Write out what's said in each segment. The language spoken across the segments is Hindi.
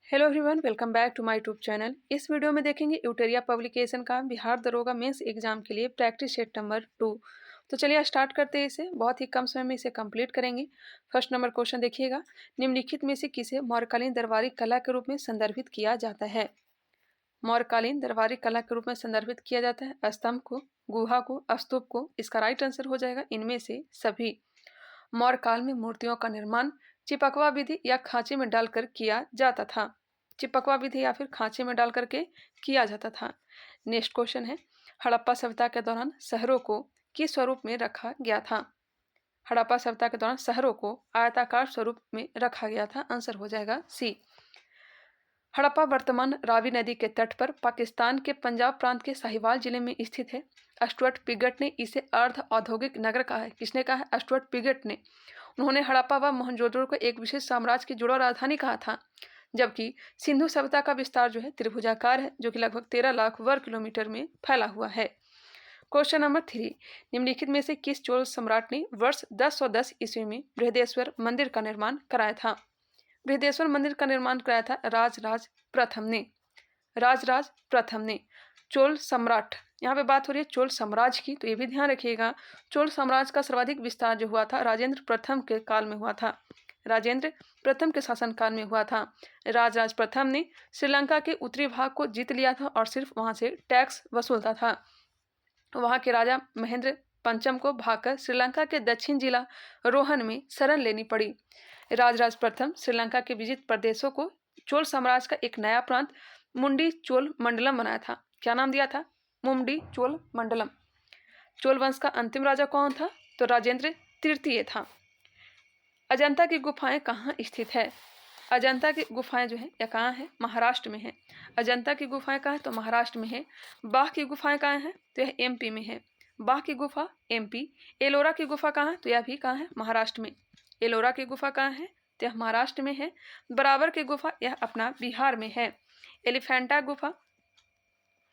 Hello everyone, welcome back to my YouTube channel. इस वीडियो में देखेंगे यूटेरिया पब्लिकेशन का बिहार दरोगा मेंस एग्जाम के लिए प्रैक्टिस सेट नंबर 2। तो चलिए स्टार्ट करते हैं। इसे बहुत ही कम समय में इसे कंप्लीट करेंगे। फर्स्ट नंबर क्वेश्चन देखिएगा, निम्नलिखित में से किसे मौर्यकालीन दरबारी कला के रूप में संदर्भित किया जाता है। मौर्यकालीन दरबारी कला के रूप में संदर्भित किया जाता है स्तंभ को, गुहा को, स्तूप को। इसका राइट आंसर हो जाएगा इनमें से सभी। मौर्य काल में मूर्तियों का निर्माण चिपकवा विधि या खांचे में डालकर किया जाता था। चिपकवा विधि या फिर खांचे में डाल करके किया जाता था। नेक्स्ट क्वेश्चन है, हड़प्पा सभ्यता के दौरान शहरों को किस स्वरूप में रखा गया था। हड़प्पा सभ्यता के दौरान शहरों को आयताकार स्वरूप में रखा गया था। आंसर हो जाएगा सी। हड़प्पा वर्तमान रावी नदी के तट पर पाकिस्तान के पंजाब प्रांत के साहिवाल जिले में स्थित है। स्टुअर्ट पिगट ने इसे अर्ध औद्योगिक नगर कहा है। किसने कहा है? स्टुअर्ट पिगट ने। उन्होंने हड़प्पा व मोहनजोदड़ो को एक विशेष साम्राज्य की जुड़वा राजधानी कहा था, जबकि सिंधु सभ्यता का विस्तार जो है त्रिभुजाकार है, जो कि लगभग 13 लाख वर्ग किलोमीटर में फैला हुआ है। क्वेश्चन नंबर 3, निम्नलिखित में से किस चोल सम्राट ने वर्ष 1010 ईस्वी में बृहदेश्वर मंदिर का निर्माण कराया था। बृहदेश्वर मंदिर का निर्माण कराया था राजराज प्रथम ने। राजराज प्रथम ने। चोल सम्राट, यहाँ पे बात हो रही है चोल साम्राज्य की, तो ये भी ध्यान रखिएगा। चोल साम्राज्य का सर्वाधिक विस्तार जो हुआ था राजेंद्र प्रथम के काल में हुआ था। राजेंद्र प्रथम के शासनकाल में हुआ था। राजराज प्रथम ने श्रीलंका के उत्तरी भाग को जीत लिया था और सिर्फ वहां से टैक्स वसूलता था। वहां के राजा महेंद्र पंचम को भागकर श्रीलंका के दक्षिण जिला रोहन में शरण लेनी पड़ी। राजराज प्रथम श्रीलंका के विजित प्रदेशों को चोल साम्राज्य का एक नया प्रांत मुंडी चोल मंडलम बनाया था। क्या नाम दिया था? मुंडी चोल मंडलम। चोल वंश का अंतिम राजा कौन था? तो राजेंद्र तृतीय था। अजंता की गुफाएं कहाँ स्थित है? अजंता की गुफाएं जो है या कहाँ है? महाराष्ट्र में है। अजंता की गुफाएं कहाँ है? तो महाराष्ट्र में है। बाघ की गुफाएं कहाँ है? तो यह एमपी में है। बाघ की गुफा एमपी। एलोरा की गुफा कहाँ है? तो यह भी कहाँ है? महाराष्ट्र में। एलोरा की गुफा कहाँ है? तो यह महाराष्ट्र में है। बराबर की गुफा यह अपना बिहार में है। एलिफेंटा गुफा,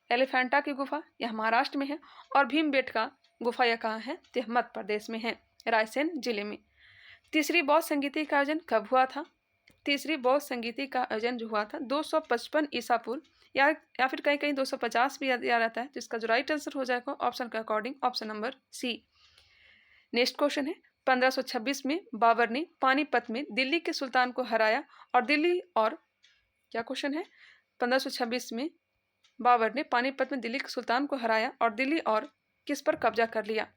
एलिफेंटा की गुफा यह महाराष्ट्र में है। और भीमबेटका गुफा यह कहाँ है? तो यह मध्य प्रदेश में है, रायसेन जिले में। तीसरी बौद्ध संगीति का आयोजन कब हुआ था? तीसरी बौद्ध संगीति का आयोजन जो हुआ था 255 ईसा पूर्व या फिर कहीं कहीं 250 भी दिया रहता है। तो इसका जो राइट आंसर हो जाएगा ऑप्शन के according option number C. Next question है, 1526 में बाबर ने पानीपत में दिल्ली के सुल्तान को हराया और दिल्ली और क्या क्वेश्चन है? 1526 में बाबर ने पानीपत में दिल्ली के सुल्तान को हराया और दिल्ली और किस पर कब्जा कर लिया?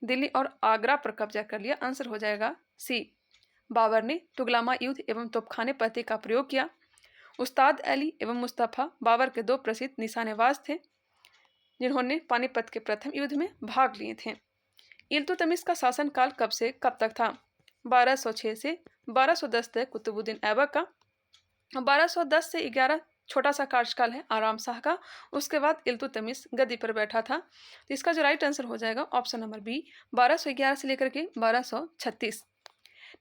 दिल्ली और आगरा पर कब्जा कर लिया। आंसर हो जाएगा सी। बाबर ने तुगलमा युद्ध एवं तोपखाने पद्धति का प्रयोग किया। उस्ताद अली एवं मुस्तफ़ा बाबर के दो प्रसिद्ध निशानेबाज थे, जिन्होंने पानीपत के प्रथम युद्ध में भाग लिए थे। इल्तुतमिश का शासनकाल कब से कब तक था? 1206 से 1210 तक कुतुबुद्दीन ऐबक का। 1210 से 11 छोटा सा कार्यकाल है आराम शाह का। उसके बाद इल्तुतमिश गद्दी पर बैठा था। तो इसका जो राइट आंसर हो जाएगा ऑप्शन नंबर बी, 1211 से लेकर के 1236।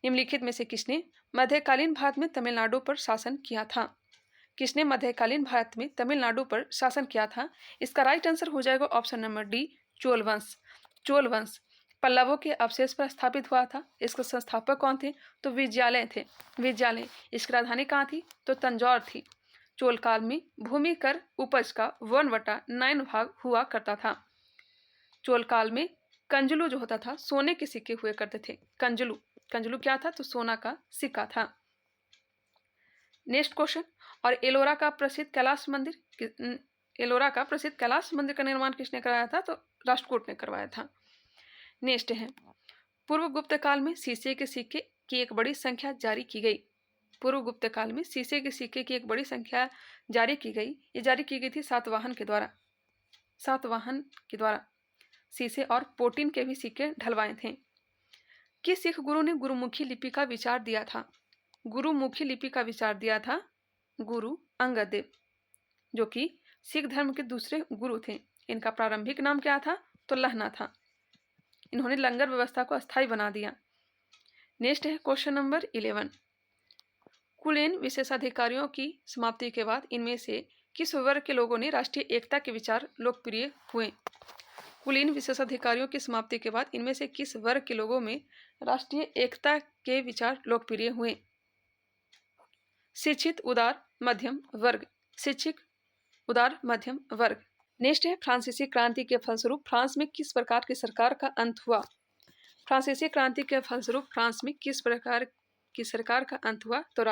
निम्नलिखित में से किसने मध्यकालीन भारत में तमिलनाडु पर शासन किया था? किसने मध्यकालीन भारत में तमिलनाडु पर शासन किया था? इसका राइट आंसर हो जाएगा ऑप्शन नंबर डी, चोल वंश। चोल वंश पल्लवों के अवशेष पर स्थापित हुआ था। इसके संस्थापक कौन थे? तो विजयालय थे। विजयालय। इसकी राजधानी कहाँ थी? तो तंजौर थी। चोल काल में भूमि कर उपज का 1/9 भाग हुआ करता था। चोल काल में कंजुलू जो होता था सोने के सिक्के हुए करते थे। कंजुलू, कंजुलू क्या था? तो सोना का सिक्का था। नेक्स्ट क्वेश्चन, और एलोरा का प्रसिद्ध कैलाश मंदिर, एलोरा का प्रसिद्ध कैलाश मंदिर का निर्माण किसने कराया था? तो राष्ट्रकूट ने करवाया था। नेक्स्ट है, पूर्व गुप्त काल में शीशे के सिक्के की एक बड़ी संख्या जारी की गई। पूर्व गुप्त काल में शीशे के सिक्के की एक बड़ी संख्या जारी की गई। ये जारी की गई थी सातवाहन के द्वारा। सातवाहन के द्वारा शीशे और पोटीन के भी सिक्के ढलवाए थे। किस सिख गुरु ने गुरुमुखी लिपि का विचार दिया था? गुरुमुखी लिपि का विचार दिया था गुरु अंगद देव, जो कि सिख धर्म के दूसरे गुरु थे। इनका प्रारंभिक नाम क्या था? तो लहना था। इन्होंने लंगर व्यवस्था को अस्थायी बना दिया। नेक्स्ट है क्वेश्चन नंबर 11, कुलीन विशेषाधिकारियों की समाप्ति के बाद इनमें से किस वर्ग के लोगों ने राष्ट्रीय एकता के विचार लोकप्रिय हुए? कुलीन विशेषाधिकारियों की समाप्ति के बाद इनमें से किस वर्ग के लोगों में राष्ट्रीय एकता के विचार लोकप्रिय हुए? शिक्षित उदार मध्यम वर्ग, शिक्षित उदार मध्यम वर्ग। नेक्स्ट है फ्रांसीसी क्रांति के फलस्वरूप फ्रांस में किस प्रकार की सरकार का अंत हुआ। फ्रांसीसी क्रांति के फलस्वरूप फ्रांस में किस प्रकार की सरकार का अंत हुआ, तो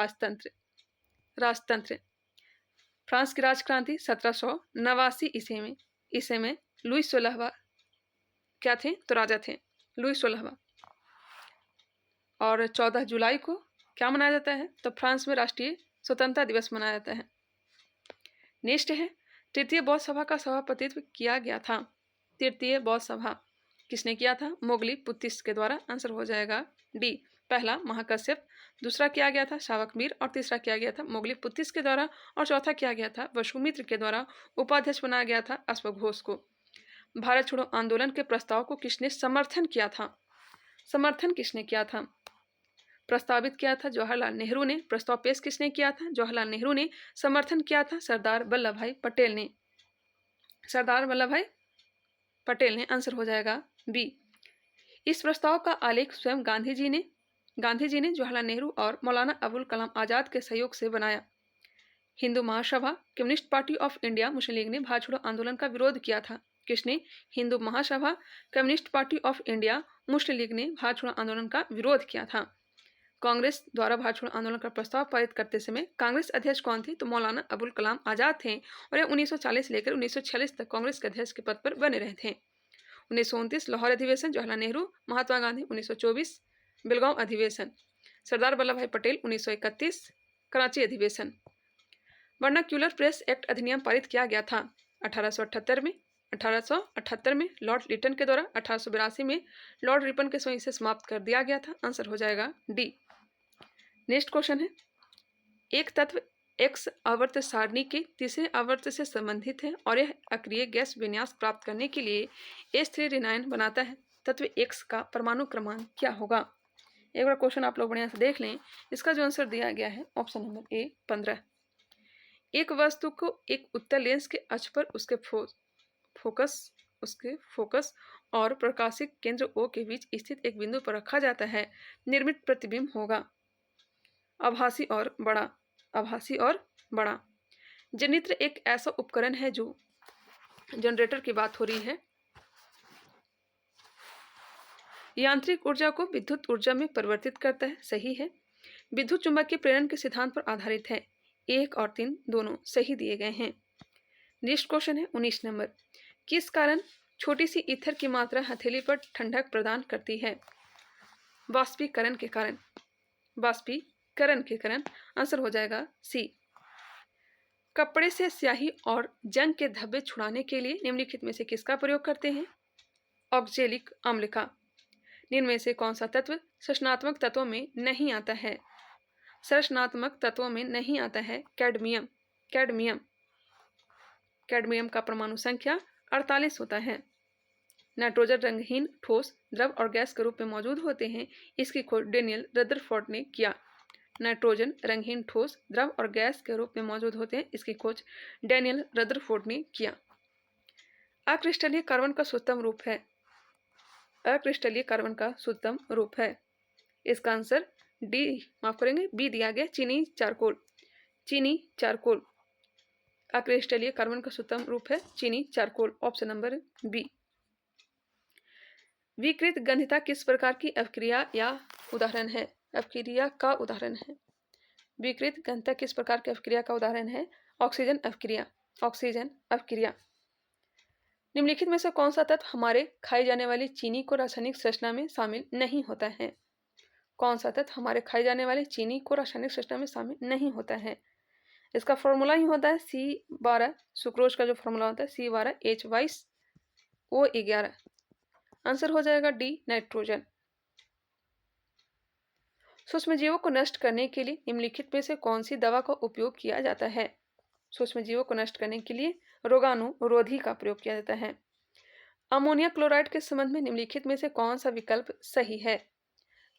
राजतंत्र। फ्रांस की राजक्रांति 1789 ईस्वी में लुई 16वां क्या थे, तो राजा थे, लुई 16वां। और 14 जुलाई को क्या मनाया जाता है, तो फ्रांस में राष्ट्रीय स्वतंत्रता दिवस मनाया जाता है। नेक्स्ट है तृतीय बौद्ध सभा का सभापतित्व किया गया था। तृतीय बौद्ध सभा किसने किया था, मोगली पुत्तिस के द्वारा। आंसर हो जाएगा डी, पहला महाकश्यप, दूसरा किया गया था शावकमीर और तीसरा किया गया था मोगली पुत्तिस के द्वारा और चौथा किया गया था वसुमित्र के द्वारा। उपाध्यक्ष बनाया गया था अश्वघोष को। भारत छोड़ो आंदोलन के प्रस्ताव को किसने समर्थन किया था, समर्थन किसने किया था, प्रस्तावित किया था जवाहरलाल नेहरू ने। प्रस्ताव पेश किसने किया था, जवाहरलाल नेहरू ने। समर्थन किया था सरदार वल्लभ भाई पटेल ने, सरदार वल्लभ भाई पटेल ने। आंसर हो जाएगा बी। इस प्रस्ताव का आलेख स्वयं गांधी जी ने जवाहरलाल नेहरू और मौलाना अबुल कलाम आजाद के सहयोग से बनाया। Hindu Mahasabha communist party of India Muslim League ने भारत छोड़ो आंदोलन का विरोध किया था। किसने, Hindu Mahasabha communist party of India Muslim League ने भारत छोड़ो आंदोलन का विरोध किया था। कांग्रेस द्वारा भारत छोड़ो आंदोलन का प्रस्ताव पारित करते समय कांग्रेस अध्यक्ष कौन थे, तो मौलाना अबुल कलाम आजाद थे और यह 1940 से लेकर 1946 तक कांग्रेस के अध्यक्ष के पद पर बने रहे थे। 1929 लाहौर अधिवेशन जवाहरलाल नेहरू महात्मा गांधी। 1924 बेलगांव अधिवेशन सरदार वल्लभ भाई पटेल। 1931 कराची अधिवेशन। वर्नाक्यूलर प्रेस एक्ट अधिनियम पारित किया गया था 1878 में लॉर्ड लिटन के द्वारा। 1882 में लॉर्ड रिपन के स्वयं इसे समाप्त कर दिया गया था। आंसर हो जाएगा डी। नेक्स्ट क्वेश्चन है एक तत्व एक्स आवर्त सारणी के तीसरे आवर्त से संबंधित है और यह अक्रिय गैस विन्यास प्राप्त करने के लिए H3 रेनायन बनाता है। तत्व एक्स का परमाणु क्रमांक क्या होगा। एक बार क्वेश्चन आप लोग बढ़िया से देख लें। इसका जो आंसर दिया गया है ऑप्शन नंबर ए 15। एक वस्तु को एक उत्तल लेंस के अक्ष पर उसके फोकस और प्रकाशिक केंद्र O के बीच स्थित एक बिंदु पर रखा जाता है। निर्मित प्रतिबिंब होगा आभासी और बड़ा। जनित्र एक ऐसा उपकरण है जो, जनरेटर की बात हो रही है, यांत्रिक ऊर्जा को विद्युत ऊर्जा में परिवर्तित करता है। सही है। विद्युत चुंबकीय प्रेरण के सिद्धांत पर आधारित है। 1 और 3 दोनों सही दिए गए हैं। नेक्स्ट क्वेश्चन है 19 नंबर। किस कारण छोटी सी ईथर की मात्रा हथेली पर ठंडक प्रदान करती है। वाष्पीकरण के कारण। आंसर हो जाएगा सी। कपड़े से स्याही और जंग के धब्बे छुड़ाने के लिए निम्नलिखित में से किसका प्रयोग करते हैं। ऑक्जेलिक अम्ल का। निम्न में से कौन सा तत्व संरचनात्मक तत्वों में नहीं आता है। संरचनात्मक तत्वों में नहीं आता है कैडमियम का परमाणु संख्या 48 होता है। नाइट्रोजन रंगहीन ठोस द्रव और गैस के रूप में मौजूद होते हैं। इसकी खोज डेनियल रदरफोर्ड ने किया। नाइट्रोजन रंगहीन ठोस द्रव और गैस के रूप में मौजूद होते हैं। इसकी खोज डेनियल रदरफोर्ड ने किया। अक्रिस्टलीय कार्बन का शुद्धतम रूप है। इसका आंसर बी दिया गया, चीनी चारकोल। अक्रिस्टलीय कार्बन का शुद्धतम रूप है चीनी चारकोल। Option number B. विकृत गंधिता किस प्रकार की अपक्रिया का उदाहरण है। विकृत गंधिता किस प्रकार की अपक्रिया का उदाहरण है। ऑक्सीजन अपक्रिया। निम्नलिखित में से कौन सा तत्व हमारे खाई जाने वाली चीनी को रासायनिक संरचना में शामिल नहीं होता है। कौन सा तत्व हमारे खाई जाने वाले चीनी को रासायनिक संरचना में शामिल नहीं होता है। इसका फॉर्मूला ही होता है C12। सुक्रोज का जो फॉर्मूला होता है C12H22O11। आंसर हो जाएगा डी, नाइट्रोजन। सूक्ष्मजीवों को नष्ट करने के लिए निम्नलिखित में से कौन सी दवा का उपयोग किया जाता है। सूक्ष्मजीवों को नष्ट करने के लिए रोगाणुरोधी का प्रयोग किया जाता है। अमोनिया क्लोराइड के संबंध में निम्नलिखित में से कौन सा विकल्प सही है।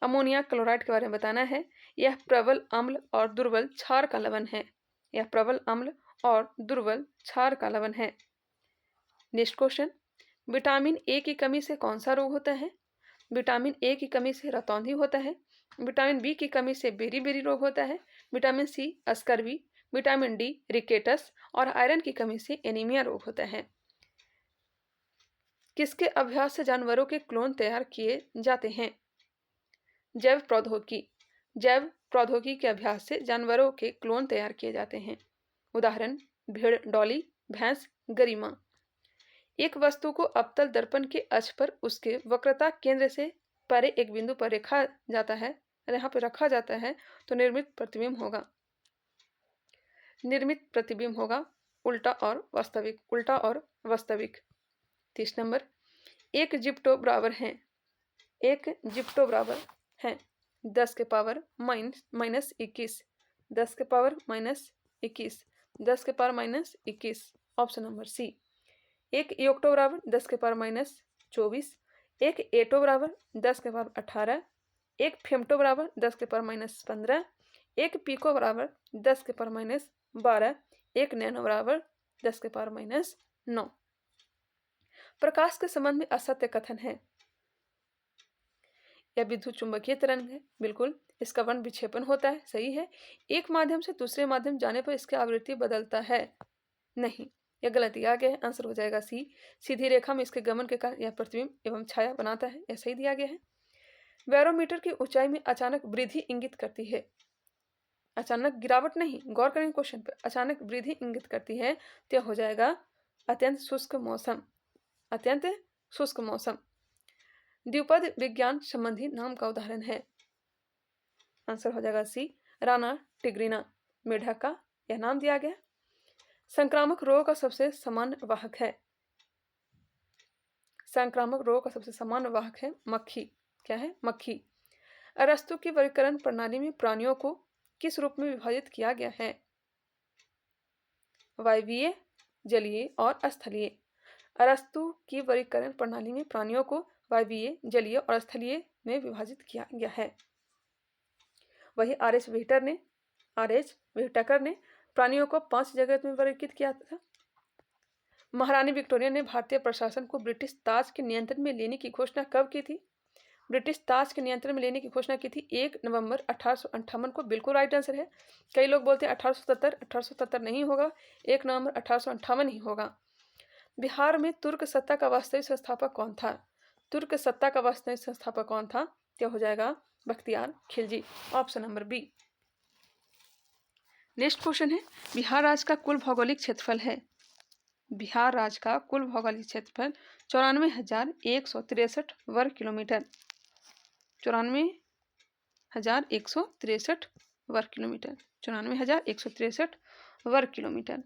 अमोनिया क्लोराइड के बारे में बताना है। यह प्रबल अम्ल और दुर्बल क्षार का लवण है। Next question. विटामिन ए की कमी से कौन सा रोग होता है। विटामिन ए की कमी से रतौंधी होता है। विटामिन बी की कमी से बेरी रोग होता है। Vitamin C scurvy, vitamin D rickets और आयरन की कमी से एनीमिया रोग होता है। किसके अभ्यास से जानवरों के क्लोन तैयार किए जाते हैं? जैव प्रौद्योगिकी। जैव प्रौद्योगिकी के अभ्यास से जानवरों के क्लोन तैयार किए जाते हैं। उदाहरण भेड़ डॉली, भैंस गरिमा। एक वस्तु को अवतल दर्पण के अक्ष पर उसके वक्रता केंद्र से परे एक बिंदु पर रखा जाता है, यहाँ पर रखा जाता है तो निर्मित प्रतिबिंब होगा। निर्मित प्रतिबिंब होगा उल्टा और वास्तविक। उल्टा और वास्तविक। 30 नंबर, एक जिप्टो बराबर है। एक जिप्टो बराबर है 10 के पावर माइनस 21, 10 के पावर माइनस 21, 10 के power minus 21। Option number C. एक योक्टो बराबर 10 के पावर माइनस 24, एक एटो बराबर 10 के पावर 18, एक फेमटो बराबर 10 के पावर माइनस 15, एक पीको बराबर 10 के पावर माइनस 12, एक नैनो बराबर 10 के पावर माइनस 9। प्रकाश के संबंध में असत्य कथन है। यह विद्युत चुंबकीय तरंग है, बिल्कुल। इसका वर्ण विक्षेपण होता है, सही है। एक माध्यम से दूसरे माध्यम जाने पर इसकी आवृत्ति बदलता है, नहीं, यह गलत दिया गया है। आंसर हो जाएगा सी। सीधी रेखा में इसके गमन के कारण यह प्रतिबिंब एवं छाया बनाता है, यह सही दिया गया है। बैरोमीटर की ऊंचाई में अचानक वृद्धि इंगित करती है। अचानक गिरावट नहीं, गौर करें क्वेश्चन पर। अचानक वृद्धि इंगित करती है तो हो जाएगा अत्यंत शुष्क मौसम। अत्यंत शुष्क मौसम। द्विपद विज्ञान संबंधी नाम का उदाहरण है। आंसर हो जाएगा सी, राना टिग्रिना। मेढक का यह नाम दिया गया। संक्रामक रोग का सबसे सामान्य वाहक है। संक्रामक रोग का सबसे सामान्य वाहक है मक्खी। क्या है? मक्खी। अरस्तु की वर्गीकरण प्रणाली में प्राणियों को किस रूप में विभाजित किया गया है? वायवीय, जलीय और स्थलीय। अरस्तु की वर्गीकरण प्रणाली में प्राणियों को वायवीय, जलीय और स्थलीय में विभाजित किया गया है। वही आर.एच. व्हिटेकर ने प्राणियों को 5 जगह में वर्गीकृत किया था। महारानी विक्टोरिया ने भारतीय प्रशासन को ब्रिटिश ताज के नियंत्रण में लेने की घोषणा कब की थी? ब्रिटिश ताज के नियंत्रण में लेने की घोषणा की थी 1 नवंबर 1858 को। बिल्कुल राइट आंसर है। कई लोग बोलते हैं 1877 नहीं होगा, 1 नवंबर 1858 ही होगा। बिहार में तुर्क सत्ता का वास्तविक संस्थापक कौन था? तुर्क सत्ता का वास्तविक संस्थापक कौन था? क्या हो जाएगा? Bakhtiyar Khilji. Option number B. Next question है, बिहार राज्य का कुल भौगोलिक क्षेत्रफल है। बिहार राज्य का कुल भौगोलिक क्षेत्रफल 94,163 वर्ग किलोमीटर। 94,163 वर्ग किलोमीटर। 94,163 वर्ग किलोमीटर।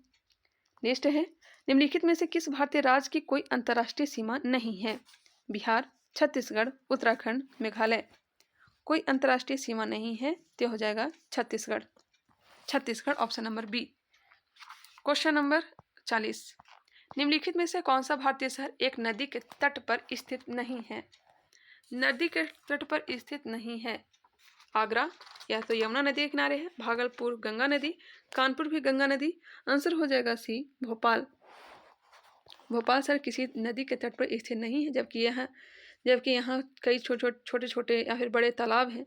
नेक्स्ट है, निम्नलिखित में से किस भारतीय राज्य की कोई अंतर्राष्ट्रीय सीमा नहीं है? बिहार, छत्तीसगढ़, उत्तराखंड, मेघालय। कोई अंतर्राष्ट्रीय सीमा नहीं है तो हो जाएगा Chhattisgarh. Chhattisgarh. Option number B. Question number 40, निम्नलिखित में से कौन सा भारतीय शहर एक नदी के तट पर स्थित नहीं है? नदी के तट पर स्थित नहीं है। आगरा या तो यमुना नदी के किनारे है, भागलपुर गंगा नदी, कानपुर भी गंगा नदी। आंसर हो जाएगा सी, भोपाल। भोपाल शहर किसी नदी के तट पर स्थित नहीं है, जबकि यहाँ कई छोटे छोटे या फिर बड़े तालाब हैं,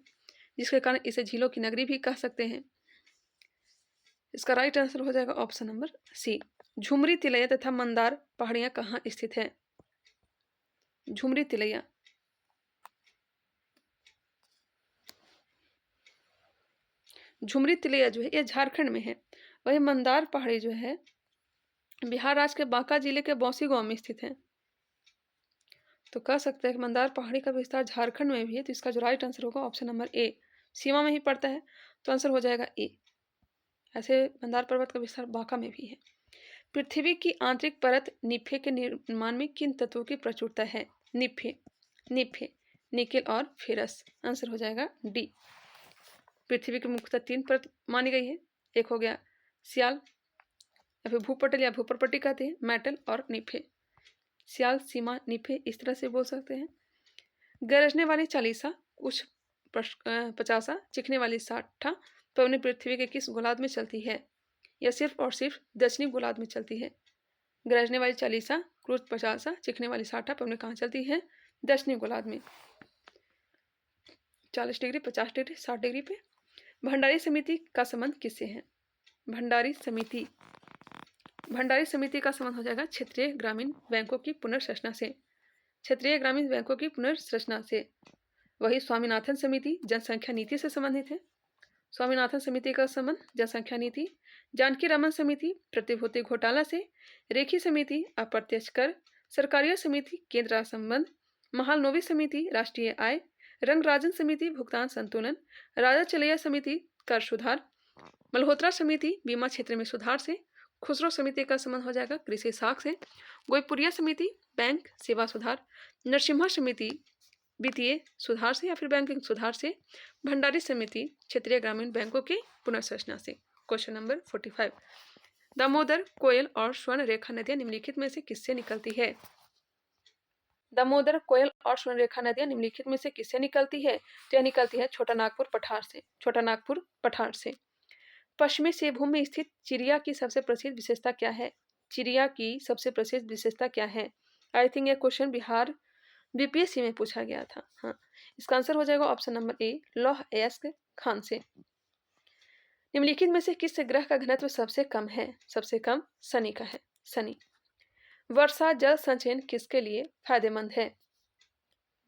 जिसके कारण इसे झीलों की नगरी भी कह सकते हैं। इसका राइट आंसर हो जाएगा option number C. Jhumri Telaiya तथा मंदार पहाड़ियाँ कहाँ स्थित है? झुमरी तिलैया। झुमरी तिलैया जो है यह झारखंड में है। वही मंदार पहाड़ी जो है बिहार राज्य के बांका जिले के बौंसी गांव में स्थित है। तो कह सकते हैं कि मंदार पहाड़ी का विस्तार झारखंड में भी है, तो इसका जो राइट आंसर होगा ऑप्शन नंबर ए। सीमा में ही पड़ता है तो आंसर हो जाएगा ए। ऐसे मंदार पर्वत का विस्तार बांका में भी है। पृथ्वी की आंतरिक परत निफे के निर्माण में किन तत्वों की प्रचुरता है? निफे, निकेल और फेरस। आंसर हो जाएगा डी। पृथ्वी की मुख्यतः 3 परत मानी गई है। एक हो गया सियाल या फिर भूपटल या भूपरपट्टी कहते हैं, मेटल और निफे। सियाल, सीमा, निफे इस तरह से बोल सकते हैं। गरजने वाली चालीसा, कुछ 50, चिखने वाली 60 पवनी पृथ्वी के किस गोलार्ध में चलती है? यह सिर्फ और सिर्फ दक्षिणी गोलार्ध में चलती है। गरजने वाली चालीसा, क्रूज 50, चिखने वाली 60 पवनी कहाँ चलती है? दक्षिणी गोलार्ध में। 40 डिग्री, 50 डिग्री, 60 डिग्री पे। भंडारी समिति का संबंध किससे है? भंडारी समिति का संबंध हो जाएगा क्षेत्रीय ग्रामीण बैंकों की पुनर्रचना से। क्षेत्रीय ग्रामीण बैंकों की पुनर्रचना से। वही स्वामीनाथन समिति जनसंख्या नीति से संबंधित है। स्वामीनाथन समिति का संबंध जनसंख्या नीति। जानकी रामन समिति प्रतिभूति घोटाला से। रेखी समिति अप्रत्यक्ष कर। सरकारिया समिति केंद्र राष्ट्र संबंध। महालनोबिस समिति राष्ट्रीय आय। रंगराजन समिति भुगतान संतुलन। राजा चलैया समिति कर सुधार। मल्होत्रा समिति बीमा क्षेत्र में सुधार से। खुसरो समिति का संबंध हो जाएगा कृषि साख से। गोईपुरिया समिति बैंक सेवा सुधार। नरसिम्हा समिति वित्तीय सुधार से या फिर बैंकिंग सुधार से। भंडारी समिति क्षेत्रीय ग्रामीण बैंकों की पुनर्रचना से। Question number 45। दामोदर, कोयल और स्वर्ण रेखा नदियां निम्नलिखित में से किससे निकलती है? दामोदर, कोयल और स्वर्ण रेखा नदियां निम्नलिखित में से किससे निकलती है? तो यह निकलती है छोटा नागपुर पठार से। छोटा नागपुर पठार से। पश्चिमी सिंहभूम में स्थित चिड़िया की सबसे प्रसिद्ध विशेषता क्या है? चिड़िया की सबसे प्रसिद्ध विशेषता क्या है? आई थिंक यह क्वेश्चन बिहार बीपीएससी में पूछा गया था। हाँ, इसका आंसर हो जाएगा ऑप्शन नंबर ए, लौह अयस्क खान से। निम्नलिखित में से किस ग्रह का घनत्व सबसे कम है? सबसे कम शनि का है। शनि। वर्षा जल संचयन किसके लिए फायदेमंद है?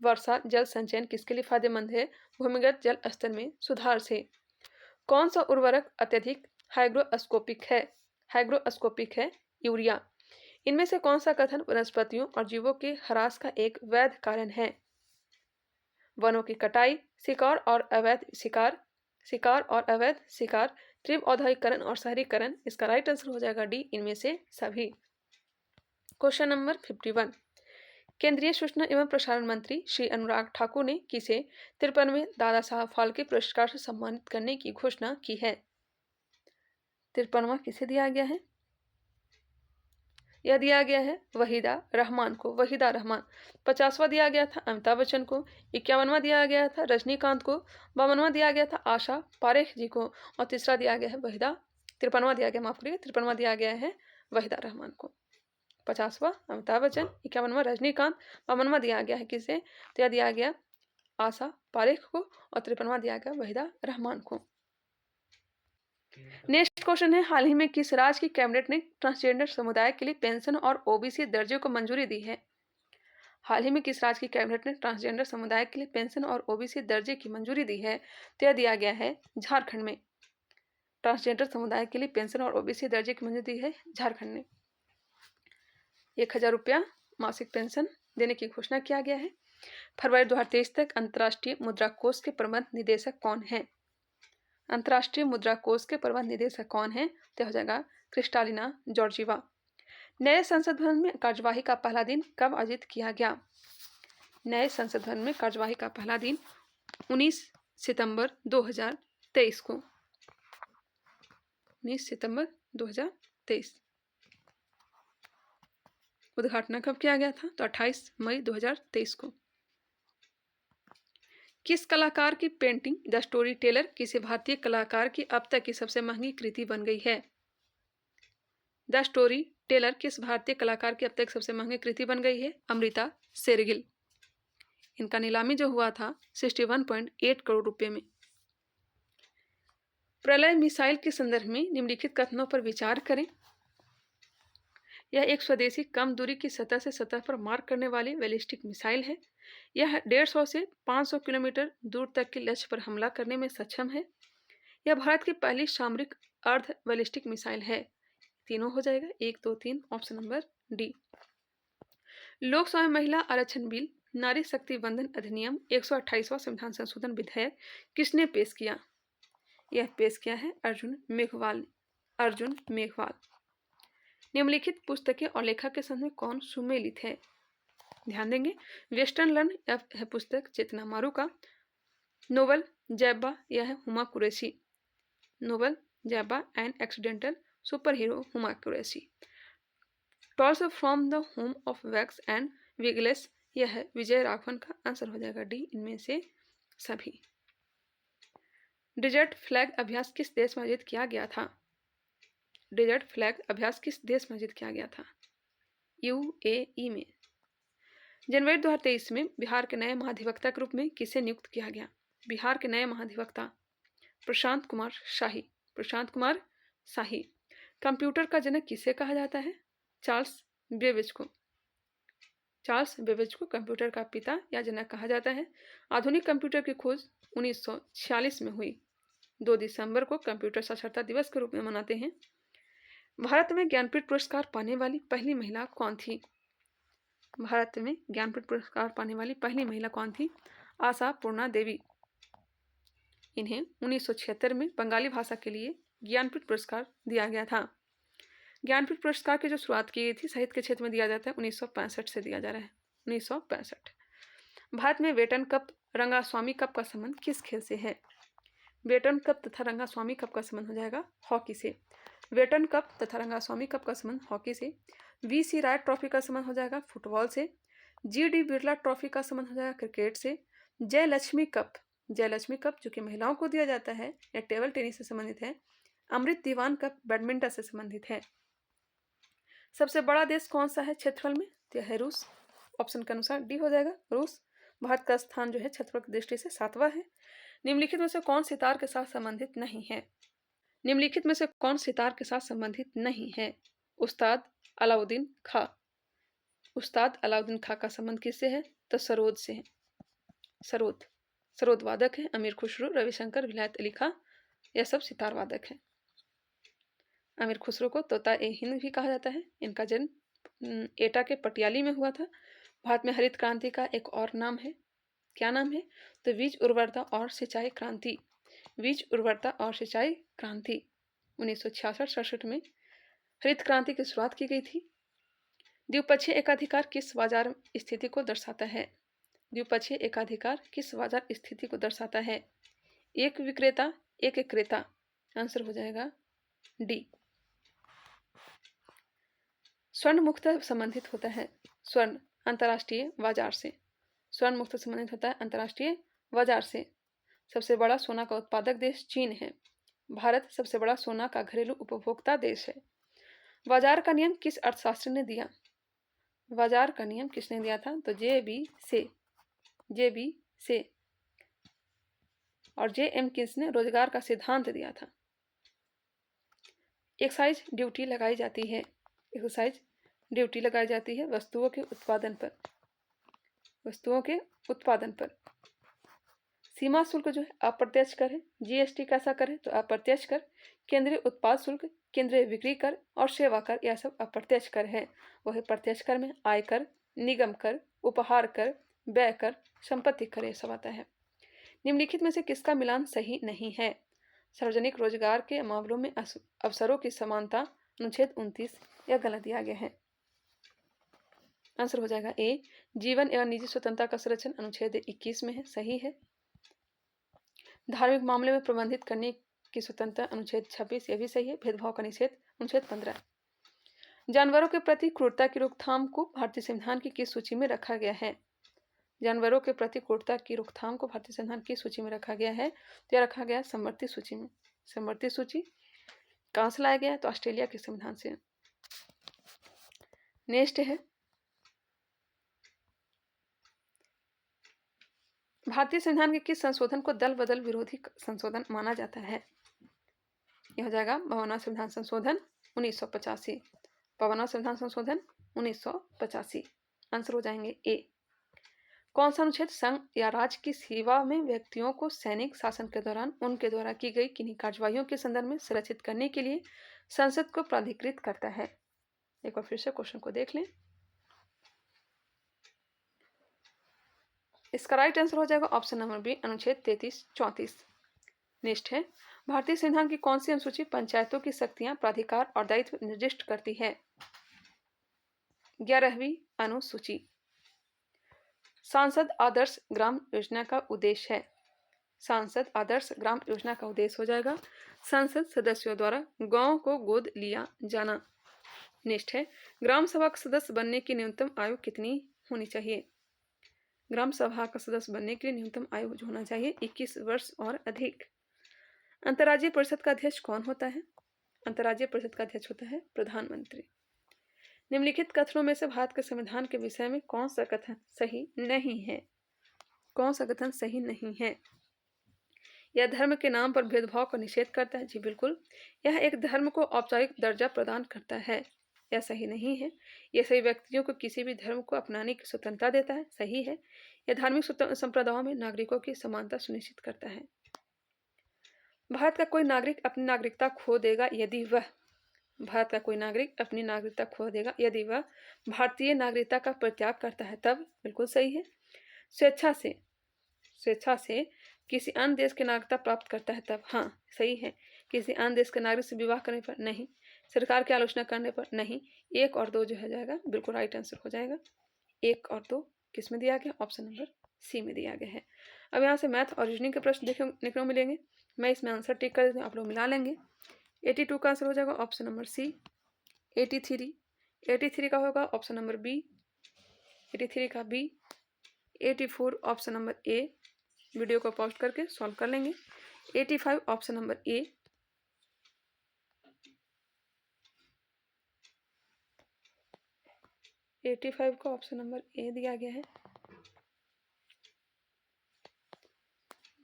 वर्षा जल संचयन किसके लिए फायदेमंद है? भूमिगत जल स्तर में सुधार से। कौन सा उर्वरक अत्यधिक हाइग्रोस्कोपिक है? हाइग्रोस्कोपिक है यूरिया। इनमें से कौन सा कथन वनस्पतियों और जीवों के ह्रास का एक वैध कारण है? वनों की कटाई, शिकार और अवैध शिकार, तीव्र औद्योगिकरण और शहरीकरण। इसका राइट आंसर हो जाएगा डी, इनमें से सभी। Question number 51। केंद्रीय सूचना एवं प्रसारण मंत्री श्री अनुराग ठाकुर ने किसे 53वें दादा साहब फाल्के पुरस्कार से सम्मानित करने की घोषणा की है? 53वां किसे दिया गया है? यह दिया गया है वहीदा रहमान को। वहीदा रहमान। 50वां दिया गया था अमिताभ बच्चन को। 51वां दिया गया था रजनीकांत को। 52वां दिया गया था आशा पारेख जी को। और तीसरा दिया गया है वहीदा 53वां दिया गया, माफ करिए, 53वां दिया गया है वहीदा रहमान को। 50वां अमिताभ बच्चन, 51वां रजनीकांत, 52वां दिया गया है किसे? तो यह दिया गया आशा पारेख को और 53वां दिया गया वहीदा रहमान को। नेक्स्ट क्वेश्चन है, हाल ही में किस राज्य की कैबिनेट ने ट्रांसजेंडर समुदाय के लिए पेंशन और ओबीसी दर्जे को मंजूरी दी है? हाल ही में किस राज्य की कैबिनेट ने ट्रांसजेंडर समुदाय के लिए पेंशन और ओबीसी दर्जे की मंजूरी दी है? तो यह दिया गया है झारखंड में। ट्रांसजेंडर समुदाय के लिए पेंशन और ओबीसी दर्जे की मंजूरी दी है झारखंड ने। 1000 रुपया मासिक पेंशन देने की घोषणा किया गया है। फरवरी 2023 तक अंतर्राष्ट्रीय मुद्रा कोष के प्रबंध निदेशक कौन है? अंतर्राष्ट्रीय मुद्रा कोष के प्रबंध निदेशक कौन है? तो हो जाएगा क्रिस्टालिना जॉर्जीवा। नए संसद भवन में कार्यवाही का पहला दिन कब आयोजित किया गया? नए संसद भवन में कार्यवाही का पहला दिन 19 सितंबर 2023 को। 19 सितंबर 2023। उद्घाटन कब किया गया था? तो 28 मई 2023 को। किस कलाकार की पेंटिंग द स्टोरी टेलर किसी भारतीय कलाकार की अब तक की सबसे महंगी कृति बन गई है? द स्टोरी टेलर किस भारतीय कलाकार की अब तक सबसे महंगी कृति बन गई है? अमृता शेरगिल। इनका नीलामी जो हुआ था 61.8 करोड़ रुपए में। प्रलय मिसाइल के संदर्भ में निम्नलिखित कथनों पर विचार करें। यह एक स्वदेशी कम दूरी की सतह से सतह पर मार करने वाली बैलिस्टिक मिसाइल है। यह 150 से 500 किलोमीटर दूर तक के लक्ष्य पर हमला करने में सक्षम है। यह भारत की पहली सामरिक अर्ध बैलिस्टिक मिसाइल है। तीनों हो जाएगा 1, 2, 3, ऑप्शन नंबर डी। लोकसभा में महिला आरक्षण बिल, नारी शक्ति बंधन अधिनियम, 128वां संविधान संशोधन विधेयक किसने पेश किया? यह पेश किया है अर्जुन मेघवाल। अर्जुन मेघवाल। निम्नलिखित पुस्तकें और लेखक के संबंध में कौन सुमेलित है? ध्यान देंगे। वेस्टर्न लर्न है पुस्तक चेतना मारू का। नोवेल जैबा यह है Huma Qureshi. Novel Zeba and accidental super hero Huma Qureshi. Tales from the home of wax and wigless यह है विजय राघवन का। आंसर हो जाएगा डी, इनमें से सभी। डेजर्ट फ्लैग अभ्यास किस देश में आयोजित किया गया था? डेजर्ट फ्लैग अभ्यास किस देश में आयोजित किया गया था? यूएई में। जनवरी 2023 में बिहार के नए महाधिवक्ता के रूप में किसे नियुक्त किया गया? बिहार के नए महाधिवक्ता प्रशांत कुमार शाही। प्रशांत कुमार शाही। कंप्यूटर का जनक किसे कहा जाता है? चार्ल्स बेबेज को। चार्ल्स बेबेज को कंप्यूटर का पिता या जनक कहा जाता है। आधुनिक कंप्यूटर की खोज 1946 में हुई। 2 दिसंबर को कंप्यूटर साक्षरता दिवस के रूप में मनाते हैं। भारत में ज्ञानपीठ पुरस्कार पाने वाली पहली महिला कौन थी? भारत में ज्ञानपीठ पुरस्कार पाने वाली पहली महिला कौन थी? आशा पूर्णा देवी। इन्हें 1976 में बंगाली भाषा के लिए ज्ञानपीठ पुरस्कार दिया गया था। ज्ञानपीठ पुरस्कार की जो शुरुआत की गई थी साहित्य के क्षेत्र में दिया जाता है 1965 से दिया जा रहा है। 1965। भारत में वेटन कप रंगास्वामी कप का संबंध किस खेल से है? वेटन कप तथा रंगास्वामी कप का संबंध हो जाएगा हॉकी से। वेटन कप तथा रंगास्वामी कप का संबंध हॉकी से। वी.सी. राय ट्रॉफी का संबंध हो जाएगा फुटबॉल से। जी.डी. बिरला ट्रॉफी का संबंध हो जाएगा क्रिकेट से। जयलक्ष्मी कप जो कि महिलाओं को दिया जाता है या टेबल टेनिस से संबंधित है। अमृत दीवान कप बैडमिंटन से संबंधित है। सबसे बड़ा देश कौन सा है क्षेत्रफल में? तो यह है रूस। ऑप्शन के अनुसार डी हो जाएगा रूस। भारत का स्थान जो है क्षेत्रफल की दृष्टि से 7वां है। निम्नलिखित में से कौन सितार के साथ संबंधित नहीं है? निम्नलिखित में से कौन सितार के साथ संबंधित नहीं है? उस्ताद अलाउद्दीन खां। उस्ताद अलाउद्दीन खां का संबंध किससे है? तो सरोद से है। सरोद वादक है। अमीर खुसरो, रविशंकर, विलायत अली खां, यह सब सितार वादक है। अमीर खुसरो को तोता ए हिंद भी कहा जाता है। इनका जन्म एटा के पटियाली में हुआ था। भारत में हरित क्रांति का एक और नाम है। क्या नाम है? तो बीज उर्वरता और सिंचाई क्रांति। बीज उर्वरता और सिंचाई क्रांति 1966-67 में हरित क्रांति की शुरुआत की गई थी। द्विपक्षीय एकाधिकार किस बाजार स्थिति को दर्शाता है? द्विपक्षीय एकाधिकार किस बाजार स्थिति को दर्शाता है? एक विक्रेता, एक क्रेता। आंसर हो जाएगा डी। स्वर्ण मुक्त संबंधित होता है। स्वर्ण अंतर्राष्ट्रीय बाजार से। स्वर्ण मुक्त संबंधित होता है अंतर्राष्ट्रीय बाजार से। सबसे बड़ा सोना का उत्पादक देश चीन है। भारत सबसे बड़ा सोना का घरेलू उपभोक्ता देश है। बाजार का नियम किस अर्थशास्त्री ने दिया? बाजार का नियम किसने दिया था? तो जे बी से और जे.एम. किन्स ने रोजगार का सिद्धांत दिया था। एक्साइज ड्यूटी लगाई जाती है। एक्साइज ड्यूटी लगाई जाती है वस्तुओं के उत्पादन पर। वस्तुओं के उत्पादन पर। सीमा शुल्क जो है अप्रत्यक्ष कर है। जीएसटी कैसा कर है? तो अप्रत्यक्ष कर। केंद्रीय उत्पाद शुल्क, केंद्रीय बिक्री कर और सेवा कर, यह सब अप्रत्यक्ष कर है। वह प्रत्यक्ष कर में आयकर, निगम कर, उपहार कर, व्यय कर, संपत्ति कर, यह सब आता है। निम्नलिखित में से किसका मिलान सही नहीं है? सार्वजनिक रोजगार के मामलों में अवसरों की समानता अनुच्छेद 29 यह गलत दिया गया है। आंसर हो जाएगा ए। जीवन एवं निजी स्वतंत्रता का संरक्षण अनुच्छेद 21 में है, सही है। धार्मिक मामले में प्रबंधित करने की स्वतंत्रता अनुच्छेद 26 यह भी सही है। भेदभाव का निषेध अनुच्छेद 15। जानवरों के प्रति क्रूरता की रोकथाम को भारतीय संविधान की किस सूची में रखा गया है? जानवरों के प्रति क्रूरता की रोकथाम को भारतीय संविधान की सूची में रखा गया है। तो यह रखा गया समवर्ती सूची में। समवर्ती सूची कहाँ से लाया गया है? तो ऑस्ट्रेलिया के संविधान से। नेक्स्ट है भारतीय संविधान के किस संशोधन को दल बदल विरोधी संशोधन माना जाता है? यह हो जाएगा 52वां संविधान संशोधन 1985। 52वां संविधान संशोधन 1985। आंसर हो जाएंगे ए। कौन सा अनुच्छेद संघ या राज्य की सेवा में व्यक्तियों को सैनिक शासन के दौरान उनके द्वारा की गई किन्हीं कार्यवाहियों के संदर्भ में संरक्षित करने के लिए संसद को प्राधिकृत करता है? एक बार फिर से क्वेश्चन को देख लें। इसका राइट आंसर हो जाएगा ऑप्शन नंबर बी, अनुच्छेद 33-34। नेक्स्ट है भारतीय संविधान की कौन सी अनुसूची पंचायतों की शक्तियां, प्राधिकार और दायित्व निर्दिष्ट करती है? 11वीं अनुसूची। सांसद आदर्श ग्राम योजना का उद्देश्य है। सांसद आदर्श ग्राम योजना का उद्देश्य हो जाएगा संसद सदस्यों द्वारा गांव को गोद लिया जाना। नेक्स्ट है ग्राम सभा का सदस्य बनने की न्यूनतम आयु कितनी होनी चाहिए? ग्राम सभा का सदस्य बनने के लिए न्यूनतम आयु होना चाहिए 21 वर्ष और अधिक। अंतर्राज्यीय परिषद का अध्यक्ष कौन होता है? अंतर्राज्यीय परिषद का अध्यक्ष होता है प्रधानमंत्री। निम्नलिखित कथनों में से भारत के संविधान के विषय में कौन सा कथन सही नहीं है? कौन सा कथन सही नहीं है? यह धर्म के नाम पर भेदभाव का निषेध करता है। जी बिल्कुल। यह एक धर्म को औपचारिक दर्जा प्रदान करता है। यह सही नहीं है। यह सभी व्यक्तियों को किसी भी धर्म को अपनाने की स्वतंत्रता देता है। सही है। यह धार्मिक संप्रदायों में नागरिकों की समानता सुनिश्चित करता है। भारत का कोई नागरिक अपनी नागरिकता खो देगा यदि वह भारत का कोई नागरिक अपनी नागरिकता खो देगा यदि वह भारतीय नागरिकता का परित्याग करता है तब। बिल्कुल सही है। स्वेच्छा से किसी अन्य देश की नागरिकता प्राप्त करता है तब। हाँ सही है। किसी अन्य देश के नागरिक से विवाह करने पर नहीं। सरकार की आलोचना करने पर नहीं। 1 और 2 जो है जाएगा बिल्कुल राइट आंसर हो जाएगा। 1 और 2 किस में दिया गया? ऑप्शन नंबर सी में दिया गया है। अब यहाँ से मैथ और रीजनिंग के प्रश्न देखने को मिलेंगे। मैं इसमें आंसर टिक कर देती हूँ, आप लोग मिला लेंगे। 82 का आंसर हो जाएगा ऑप्शन नंबर सी। 83 का होगा ऑप्शन नंबर बी। 83 का B. 84 option number A. Video को पॉज करके सॉल्व कर लेंगे। 85 ऑप्शन नंबर ए। 85 का ऑप्शन नंबर ए दिया गया है।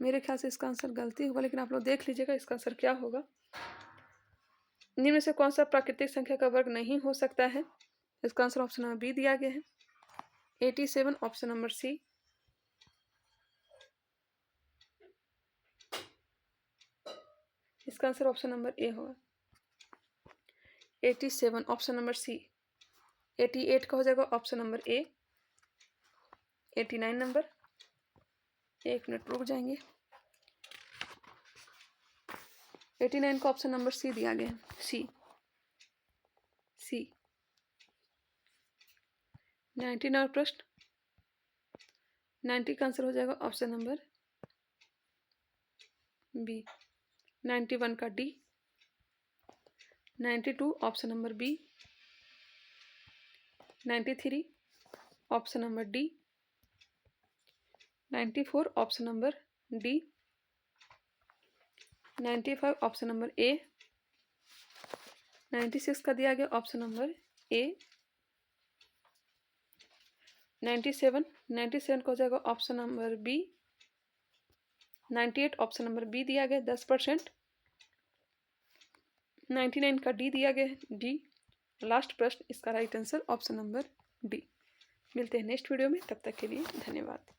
मेरे ख्याल से इसका आंसर गलती होगा, लेकिन आप लोग देख लीजिएगा इसका आंसर क्या होगा। निम्न में से कौन सा प्राकृतिक संख्या का वर्ग नहीं हो सकता है? इसका आंसर ऑप्शन नंबर बी दिया गया है। 87 ऑप्शन नंबर सी। इसका आंसर ऑप्शन नंबर ए होगा। 87 ऑप्शन नंबर सी। 88 का हो जाएगा ऑप्शन नंबर ए। 89 नंबर। 1 मिनट रुक जाएंगे। 89 का ऑप्शन नंबर सी दिया गया है। सी 90 प्रश्न। 90 का आंसर हो जाएगा ऑप्शन नंबर बी। 91 का D. 92 option number B. 93 option number D. 94 option number D. 95 option number A. 96 का दिया गया ऑप्शन नंबर ए। 97 का हो जाएगा option number B. 98 option number B दिया गया 10%। 99 का डी दिया गया डी। लास्ट प्रश्न इसका right answer option number D. मिलते हैं नेक्स्ट वीडियो में, तब तक के लिए धन्यवाद।